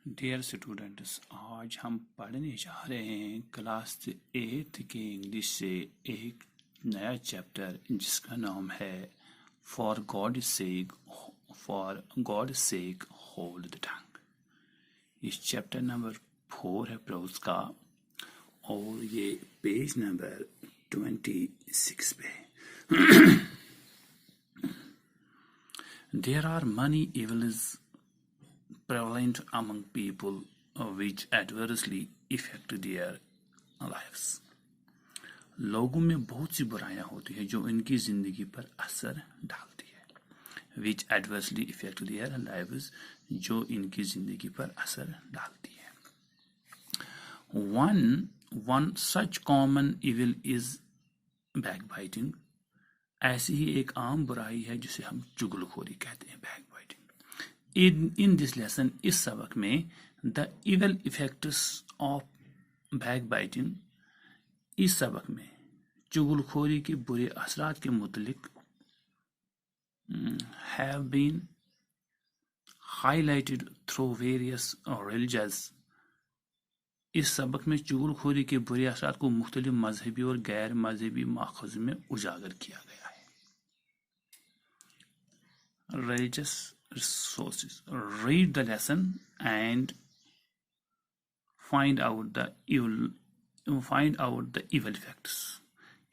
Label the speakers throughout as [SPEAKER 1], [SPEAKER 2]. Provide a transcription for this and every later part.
[SPEAKER 1] Dear students, आज हम पढ़ने जा रहे हैं क्लास 8 के इंग्लिश से एक नया चैप्टर जिसका नाम है for God sake hold the tongue. इस चैप्टर नंबर 4 है प्रोज का और ये पेज नंबर 26 पे। There are many evils prevalent among people which adversely affect their lives. लोगों में बहुत सी बुराइयां होती है जो इनकी जिंदगी पर असर डालती है। which adversely affect their lives, जो इनकी जिंदगी पर असर डालती है। One such common evil is backbiting. ऐसी ही एक आम बुराई है जिसे हम चुगलखोरी कहते हैं, backbiting. In this lesson, इस सबक में the evil effects of backbiting, इस सबक में चुगलखोरी के बुरे असरात के मुतलिक have been highlighted through various religious. इस सबक में चुगलखोरी के बुरे असरात को मुख्तलिफ मजहबी और गैर मजहबी माखज़ में उजागर किया गया है। Religious sources. Read the lesson and find out the evil effects.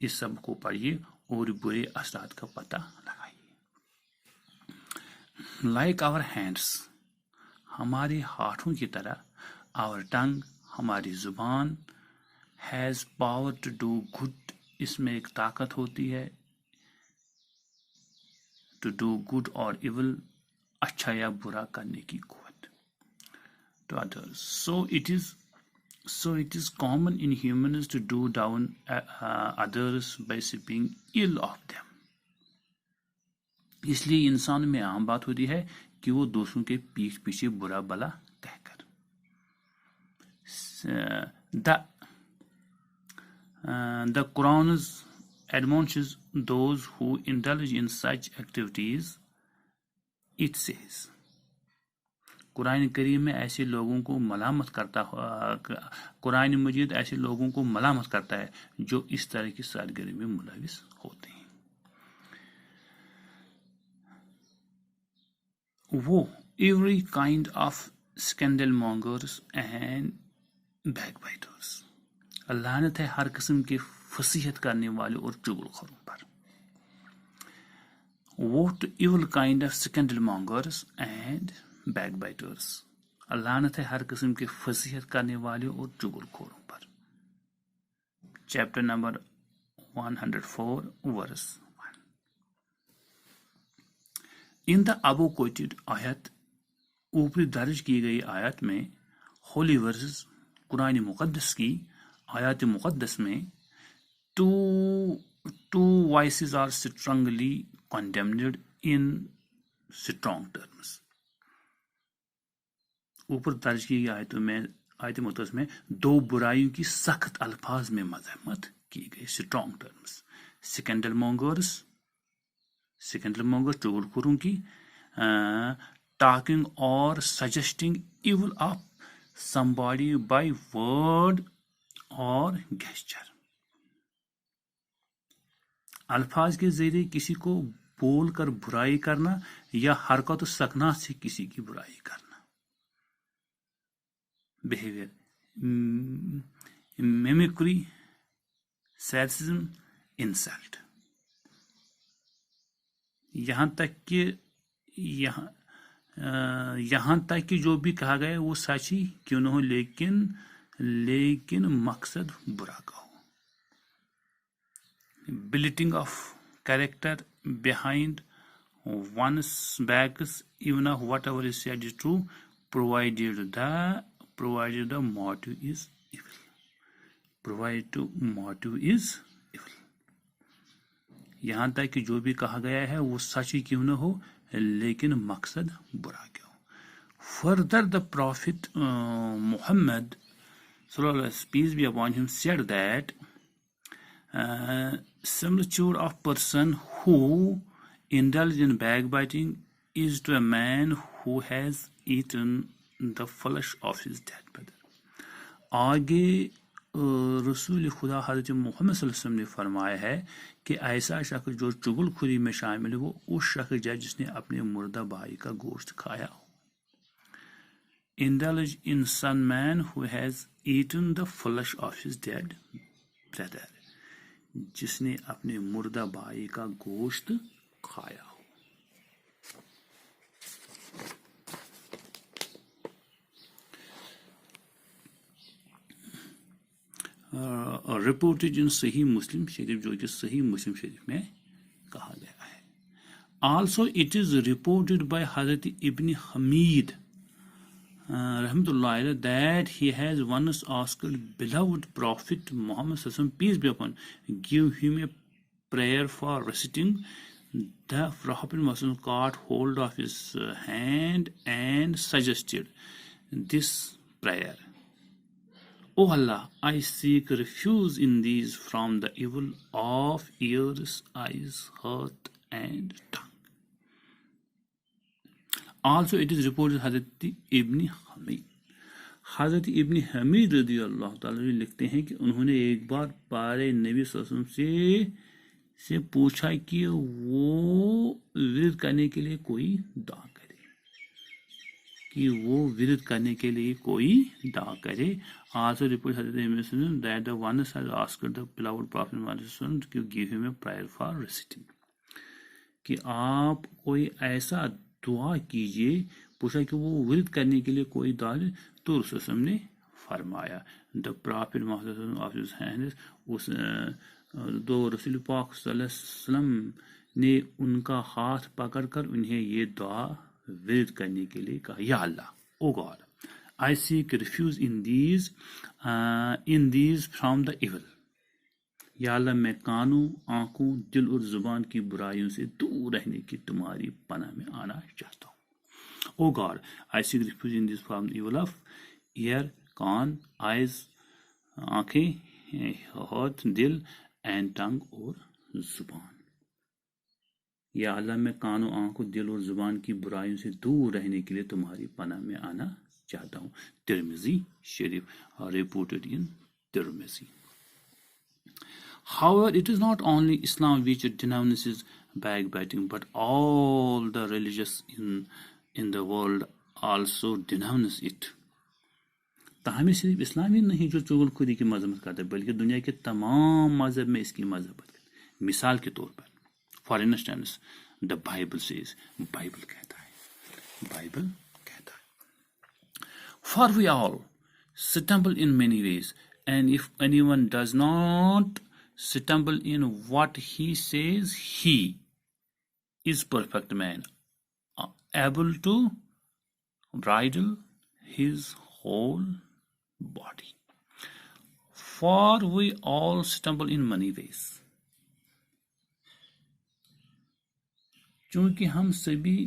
[SPEAKER 1] इस सब को पढ़िए और बुरे असरात का पता लगाइए। Like our hands, हमारे हाथों की तरह, our tongue, हमारी जुबान, has power to do good, इसमें एक ताकत होती है to do good or evil, अच्छा या बुरा करने की कुव्वत to others. So it is common in humans to do down others by speaking ill of them. इसलिए इंसान में आम बात होती है कि वो दूसरों के पीठ पीछे बुरा भला कहकर। The Quran admonishes those who indulge in such activities. It says, Quran करीम में ऐसे लोगों को मलामत करता, कुरान मजीद ऐसे लोगों को मलामत करता है जो इस तरह की सरगर्मी में मुलविस होते हैं। वो every kind of scandal mongers and backbiters, लानत है हर किस्म के फसीहत करने वाले और चुगलखोरों पर। What evil kind of scandal mongers and backbiters, लानत है हर किस्म के फसीहत करने वाले और चुगलखोरों पर। Chapter number 104 verse 1। In the above quoted आयत, ऊपरी दर्ज की गई आयत में, होली वर्सेस, कुरान मुकद्दस की आयत मुकद्दस में, two vices are strongly condemned in strong terms. ऊपर दर्ज की गई आयत मुकद्दस में दो बुराइयों की सख्त अल्फाज में मजम्मत की गई, स्ट्रॉन्ग टर्म्स। स्कैंडल मॉन्गर्स चुगलखोरों की, टॉकिंग और suggesting evil of somebody by word और गेस्चर, अल्फाज के जरिए किसी को बोलकर बुराई करना या हरकत सकना से किसी की बुराई करना। बिहेवियर, मिमिक्री, सैडिज्म, इंसल्ट, यहाँ तक कि जो भी कहा गया वो सच ही क्यों न हो, लेकिन मकसद बुरा का हो। Belittling of character behind one's backs, even if whatever is said is true, provided the motive is evil. यहाँ तक कि जो भी कहा गया है वो सच ही क्यों न हो, लेकिन मकसद बुरा क्यों। Further, the Prophet Muhammad, peace be upon him, said that similitude of person who indulge in backbiting is to a man who has eaten the flesh of his dead brother. आगे रसूल खुदा हज़रत मोहम्मद सल्लल्लाहु अलैहि वसल्लम ने फरमाया है कि ऐसा शख्स जो चुगलखोरी में शामिल है वो उस शख्स है जिसने अपने मुर्दा भाई का गोश्त खाया हो. Indulge in some man who has eaten the flesh of his dead brother. जिसने अपने मुर्दा भाई का गोश्त खाया हो. रिपोर्टेड इन सही मुस्लिम शरीफ जो कि सही मुस्लिम शरीफ में कहा गया है. Also it is reported by Hazrat ibn Hamid rahmatullah that he has once asked beloved prophet Muhammad sallallahu peace be upon give him a prayer for reciting. The prophet Muhammad caught hold of his hand and suggested this prayer: O Allah, I seek refuge in these from the evil of ears, eyes, heart and tongue. Also it is reported Hazrat Ibn Hamid. Hazrat Ibn Hamid रज़ियल्लाहु ताला लिखते हैं कि उन्होंने एक बार पारे नबी सल्लल्लाहु अलैहि वसल्लम से पूछा कि वो विरद करने के लिए कोई दुआ करे, कि वो विरद करने के लिए कोई दुआ करे. Also reported Hazrat Ibn Hamid that the one has asked the beloved Prophet Muhammad to give him a prayer for reciting. कि आप कोई ऐसा दुआ कीजिए, पूछा कि वो विरद करने के लिए कोई दुआ, तो रसूल ने फरमाया the prophet Muhammad of his hands, उस दो रसूल पाक सल्लल्लाहु अलैहि वसल्लम ने उनका हाथ पकड़कर उन्हें ये दुआ विरद करने के लिए कहा, या Allah, O God, I seek refuge in these from the evil. या अल्लाह, मैं कानों, आंखों, दिल और जुबान की बुराइयों से दूर रहने की तुम्हारी पनाह में आना चाहता हूँ. O God, I seek refuge in this from the evil of ear, कान, आइज, आंखें, हाथ, दिल एंड टंग और जुबान. या अल्लाह, मैं कानों, आंखों, दिल और जुबान की बुराइयों से दूर रहने के लिए तुम्हारी पनाह में आना चाहता हूँ. Tirmidhi Sharif, reported in Tirmidhi. However, it is not only Islam which denounces backbiting, but all the religions in the world also denounce it. ताहमे सिर्फ इस्लाम ही नहीं जो चुगलखोरी की मजम्मत करता है, बल्कि दुनिया के तमाम मजहब में इसकी मजम्मत करते हैं. मिसाल के तौर पर, for instance, the Bible says, Bible कहता है, for we all stumble in many ways, and if anyone does not stumble in what he says, he is perfect man, able to bridle his whole body. For we all stumble in many ways. क्योंकि हम सभी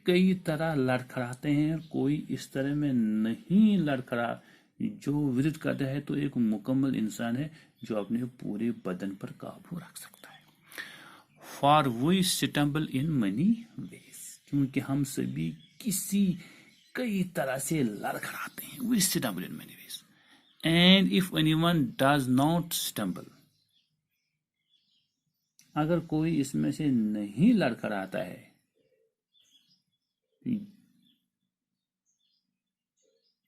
[SPEAKER 1] कई तरह लड़खड़ाते हैं, कोई इस तरह में नहीं लड़खड़ा. जो विरद करता है तो एक मुकम्मल इंसान है जो अपने पूरे बदन पर काबू रख सकता है. For we stumble in many ways, क्योंकि हम सभी कई तरह से लड़खड़ाते हैं. We stumble in many ways. And if anyone does not stumble, अगर कोई इसमें से नहीं लड़खड़ाता है,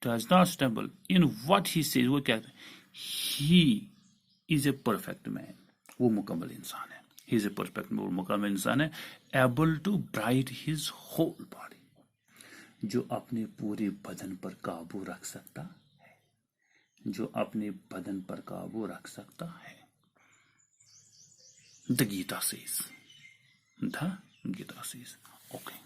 [SPEAKER 1] does not stumble in what he says, वो कहता है, he is a perfect man, वो मुकम्मल इंसान है. he is a perfect man, वो मुकम्मल इंसान है. able to bridle his whole body, जो अपने पूरे बदन पर काबू रख सकता है, जो अपने बदन पर काबू रख सकता है. The Gita says, okay.